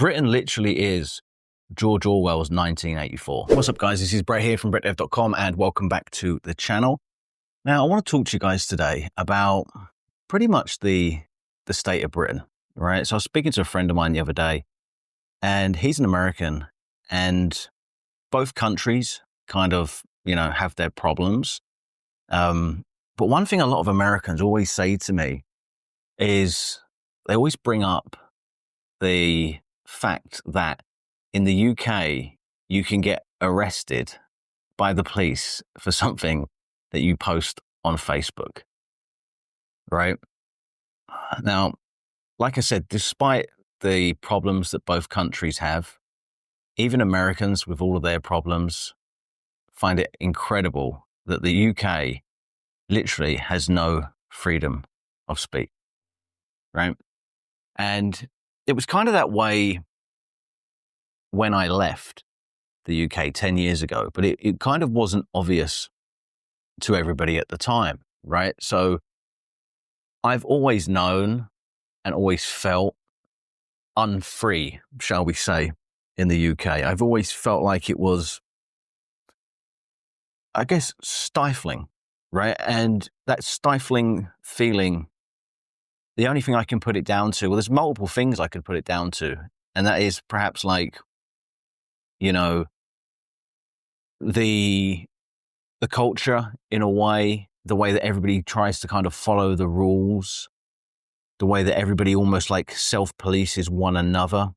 Britain literally is George Orwell's 1984. What's up, guys? This is Brett here from BrettDev.com, and welcome back to the channel. Now, I want to talk to you guys today about pretty much the state of Britain, right? So I was speaking to a friend of mine the other day, and he's an American, and both countries kind of, have their problems. But one thing a lot of Americans always say to me is they always bring up the fact that in the UK, you can get arrested by the police for something that you post on Facebook, right? Now, like I said, despite the problems that both countries have, even Americans with all of their problems find it incredible that the UK literally has no freedom of speech, right? And it was kind of that way when I left the UK 10 years ago, but it kind of wasn't obvious to everybody at the time, right? So I've always known and always felt unfree, shall we say, in the UK. I've always felt like it was, I guess, stifling, right? And that stifling feeling, the only thing I can put it down to, well, there's multiple things I could put it down to, and that is perhaps like, the culture in a way, the way that everybody tries to kind of follow the rules, the way that everybody almost like self-polices one another,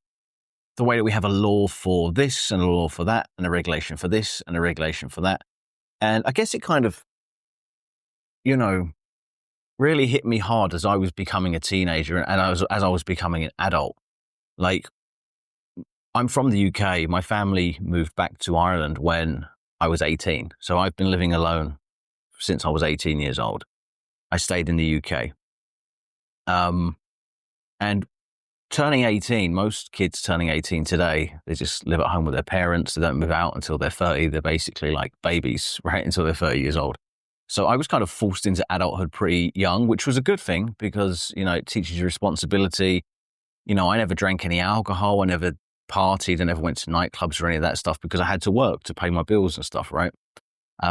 the way that we have a law for this and a law for that and a regulation for this and a regulation for that. And I guess it kind of, really hit me hard as I was becoming a teenager and as I was becoming an adult. Like, I'm from the UK. My family moved back to Ireland when I was 18. So I've been living alone since I was 18 years old. I stayed in the UK. And turning 18, most kids turning 18 today, they just live at home with their parents. They don't move out until they're 30. They're basically like babies, right? Until they're 30 years old. So I was kind of forced into adulthood pretty young, which was a good thing because, it teaches you responsibility. I never drank any alcohol. I never partied. I never went to nightclubs or any of that stuff because I had to work to pay my bills and stuff, right?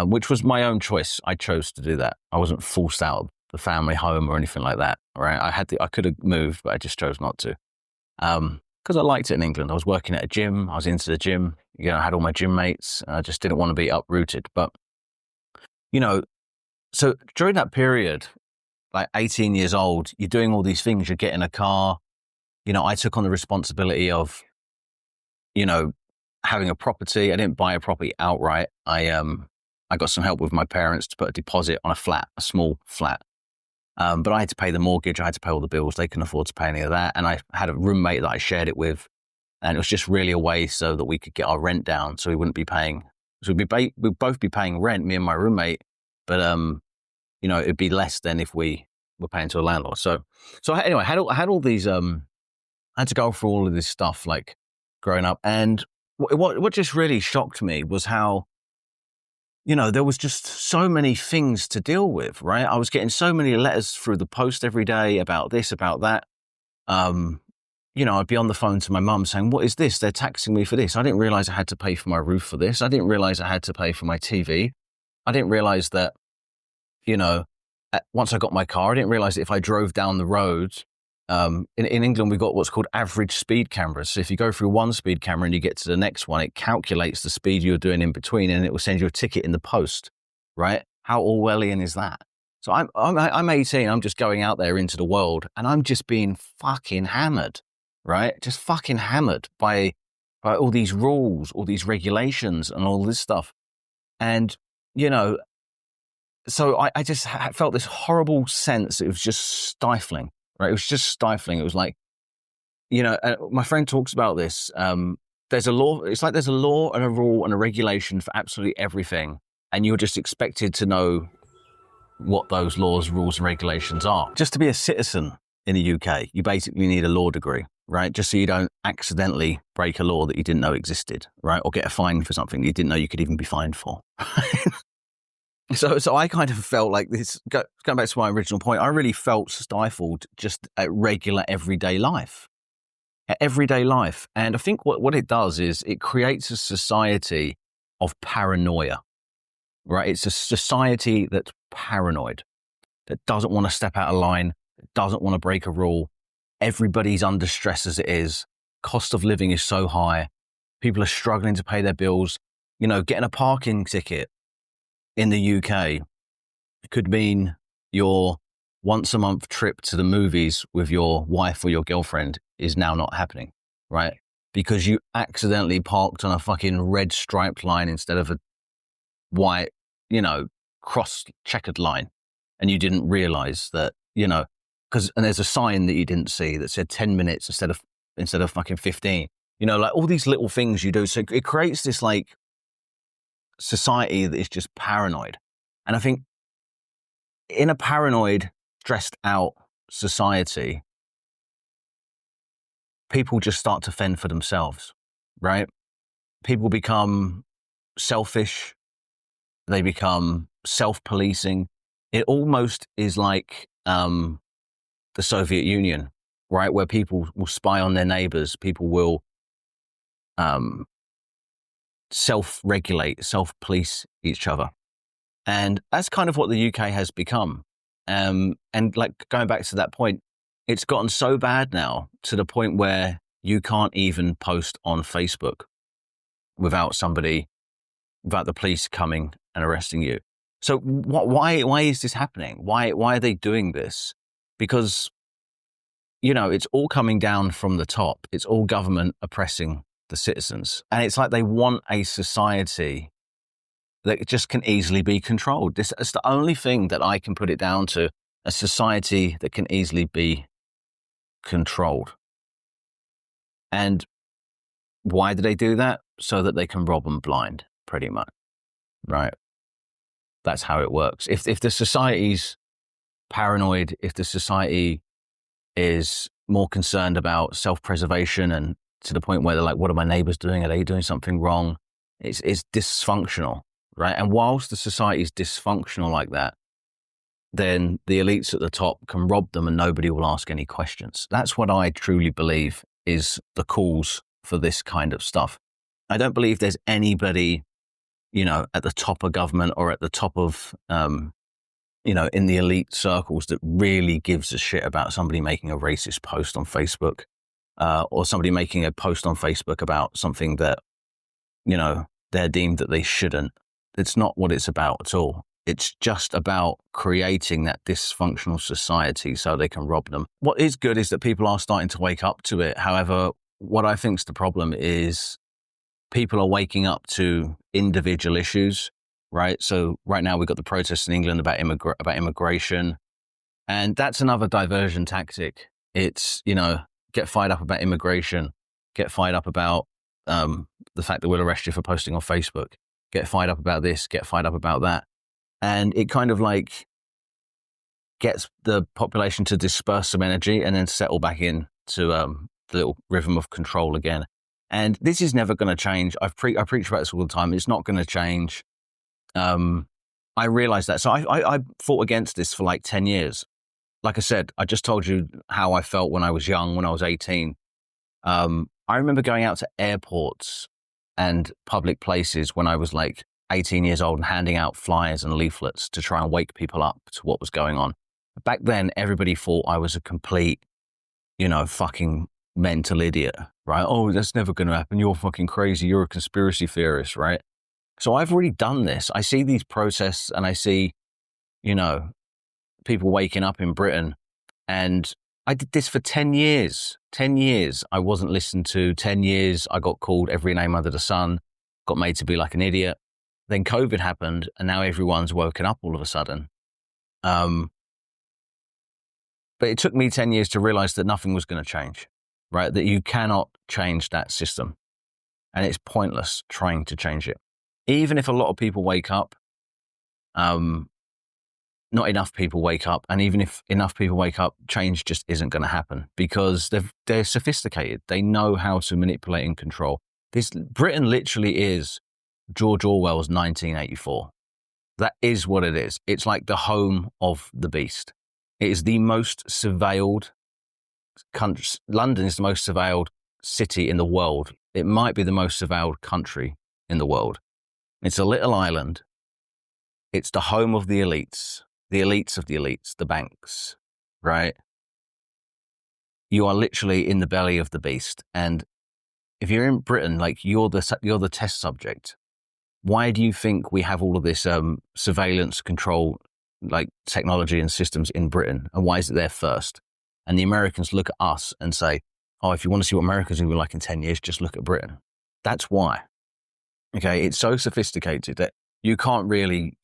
Which was my own choice. I chose to do that. I wasn't forced out of the family home or anything like that, right? I could have moved, but I just chose not to. Because I liked it in England. I was working at a gym. I was into the gym. I had all my gym mates. I just didn't want to be uprooted. But, so during that period, like 18 years old, you're doing all these things. You get in a car. I took on the responsibility of, having a property. I didn't buy a property outright. I got some help with my parents to put a deposit on a small flat. But I had to pay the mortgage. I had to pay all the bills. They couldn't afford to pay any of that. And I had a roommate that I shared it with. And it was just really a way so that we could get our rent down. So we wouldn't be paying. So we'd both be paying rent, me and my roommate. But, it'd be less than if we were paying to a landlord. So anyway, I had all these, I had to go through all of this stuff like growing up. And what just really shocked me was how, there was just so many things to deal with, right? I was getting so many letters through the post every day about this, about that. I'd be on the phone to my mum saying, what is this? They're taxing me for this. I didn't realize I had to pay for my roof for this. I didn't realize I had to pay for my TV. I didn't realize that, once I got my car, I didn't realize that if I drove down the road, in England, we've got what's called average speed cameras. So if you go through one speed camera and you get to the next one, it calculates the speed you're doing in between and it will send you a ticket in the post, right? How Orwellian is that? So I'm 18. I'm just going out there into the world and I'm just being fucking hammered, right? Just fucking hammered by all these rules, all these regulations and all this stuff. And, so I just felt this horrible sense. It was just stifling, right? It was just stifling. It was like, my friend talks about this. There's a law. It's like there's a law and a rule and a regulation for absolutely everything. And you're just expected to know what those laws, rules and regulations are. Just to be a citizen in the UK, you basically need a law degree, right? Just so you don't accidentally break a law that you didn't know existed, right? Or get a fine for something that you didn't know you could even be fined for. So I kind of felt like this, going back to my original point, I really felt stifled just at regular everyday life. everyday life. And I think what it does is it creates a society of paranoia, right? It's a society that's paranoid, that doesn't want to step out of line, that doesn't want to break a rule. Everybody's under stress as it is. Cost of living is so high. People are struggling to pay their bills. You know, getting a parking ticket in the UK could mean your once a month trip to the movies with your wife or your girlfriend is now not happening, right? Because you accidentally parked on a fucking red striped line instead of a white, you know, cross checkered line. And you didn't realize that, you know, and there's a sign that you didn't see that said 10 minutes instead of fucking 15, you know, like all these little things you do. So it creates this like society that is just paranoid. And I think in a paranoid, stressed out society, people just start to fend for themselves, right? People become selfish. They become self-policing. It almost is like the Soviet Union, right? Where people will spy on their neighbors. People will self-regulate, self-police each other. And that's kind of what the UK has become. And like going back to that point, it's gotten so bad now to the point where you can't even post on Facebook without the police coming and arresting you. So why is this happening? Why are they doing this? Because, you know, it's all coming down from the top. It's all government oppressing the citizens. And it's like they want a society that just can easily be controlled. It's the only thing that I can put it down to, a society that can easily be controlled. And why do they do that? So that they can rob them blind, pretty much, right? That's how it works. If the society's paranoid, if the society is more concerned about self-preservation and to the point where they're like, what are my neighbors doing? Are they doing something wrong? It's dysfunctional, right? And whilst the society is dysfunctional like that, then the elites at the top can rob them and nobody will ask any questions. That's what I truly believe is the cause for this kind of stuff. I don't believe there's anybody, you know, at the top of government or at the top of, you know, in the elite circles that really gives a shit about somebody making a racist post on Facebook, or somebody making a post on Facebook about something that, you know, they're deemed that they shouldn't. It's not what it's about at all. It's just about creating that dysfunctional society so they can rob them. What is good is that people are starting to wake up to it. However, what I think is the problem is people are waking up to individual issues, right? So right now we've got the protests in England about immigration, and that's another diversion tactic. It's, you know, get fired up about immigration, get fired up about the fact that we'll arrest you for posting on Facebook, get fired up about this, get fired up about that. And it kind of like gets the population to disperse some energy and then settle back in to the little rhythm of control again. And this is never going to change. I preach about this all the time. It's not going to change. I realized that. So I fought against this for like 10 years. Like I said, I just told you how I felt when I was young, when I was 18. I remember going out to airports and public places when I was like 18 years old and handing out flyers and leaflets to try and wake people up to what was going on. Back then, everybody thought I was a complete, you know, fucking mental idiot, right? Oh, that's never going to happen. You're fucking crazy. You're a conspiracy theorist, right? So I've already done this. I see these protests and I see, you know, people waking up in Britain, and I did this for 10 years. 10 years I wasn't listened to. 10 years I got called every name under the sun, got made to be like an idiot. Then COVID happened and now everyone's woken up all of a sudden. But it took me 10 years to realize that nothing was going to change, right? That you cannot change that system. And it's pointless trying to change it. Even if a lot of people wake up, not enough people wake up. And even if enough people wake up, change just isn't going to happen because they're sophisticated. They know how to manipulate and control. Britain literally is George Orwell's 1984. That is what it is. It's like the home of the beast. It is the most surveilled country. London is the most surveilled city in the world. It might be the most surveilled country in the world. It's a little island. It's the home of the elites of the elites, the banks, right? You are literally in the belly of the beast. And if you're in Britain, like you're the test subject. Why do you think we have all of this surveillance control, like technology and systems in Britain? And why is it there first? And the Americans look at us and say, oh, if you want to see what America's going to be like in 10 years, just look at Britain. That's why. Okay, it's so sophisticated that you can't really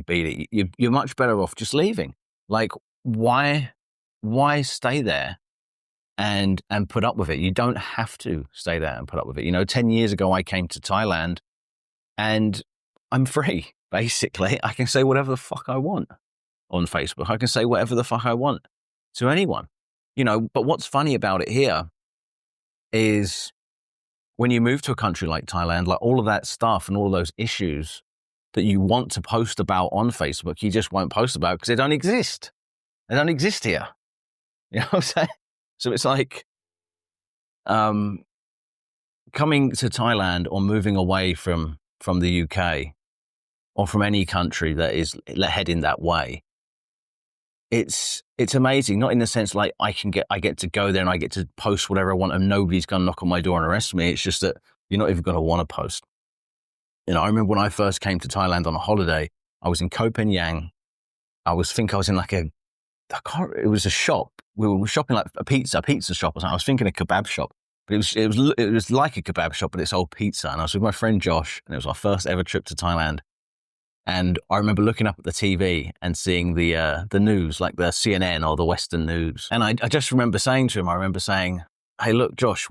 beat it. You're much better off just leaving. Like, why stay there and put up with it? You don't have to stay there and put up with it. You know, 10 years ago, I came to Thailand and I'm free, basically. I can say whatever the fuck I want on Facebook. I can say whatever the fuck I want to anyone, you know. But what's funny about it here is when you move to a country like Thailand, like all of that stuff and all of those issues that you want to post about on Facebook, you just won't post about because they don't exist. They don't exist here. You know what I'm saying? So it's like coming to Thailand or moving away from the UK or from any country that is heading that way. It's amazing, not in the sense like I get to go there and I get to post whatever I want and nobody's going to knock on my door and arrest me. It's just that you're not even going to want to post. You know, I remember when I first came to Thailand on a holiday, I was in Koh Phangan. I was in like it was a shop. We were shopping like a pizza shop or something. I was thinking a kebab shop, but it was like a kebab shop, but it's all pizza. And I was with my friend Josh, and it was our first ever trip to Thailand. And I remember looking up at the TV and seeing the news, like the CNN or the Western news. And I just remember saying to him, hey, look, Josh,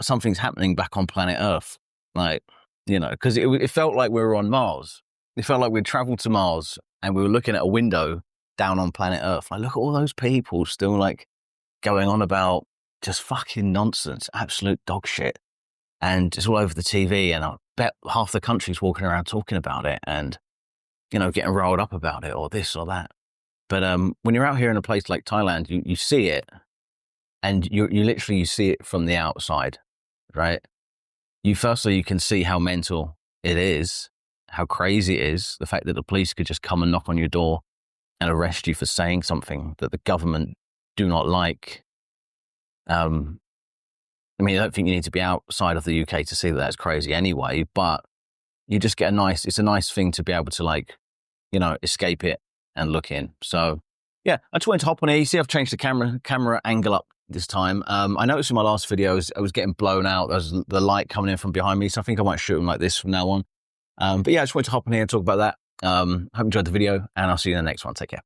something's happening back on planet Earth. Like, you know, because it felt like we were on Mars. It felt like we'd traveled to Mars and we were looking at a window down on planet Earth. Like, look at all those people still like going on about just fucking nonsense, absolute dog shit. And it's all over the TV. And I bet half the country's walking around talking about it and, you know, getting riled up about it or this or that. But when you're out here in a place like Thailand, you see it and you literally see it from the outside, right? You can see how mental it is, how crazy it is, the fact that the police could just come and knock on your door and arrest you for saying something that the government do not like. I mean, I don't think you need to be outside of the UK to see that that's crazy anyway, but you just get it's a nice thing to be able to, like, you know, escape it and look in. So yeah, I just wanted to hop on here. You see, I've changed the camera angle up this time. I noticed in my last videos, I was getting blown out. There's the light coming in from behind me. So I think I might shoot them like this from now on. But yeah, I just wanted to hop on here and talk about that. Hope you enjoyed the video and I'll see you in the next one. Take care.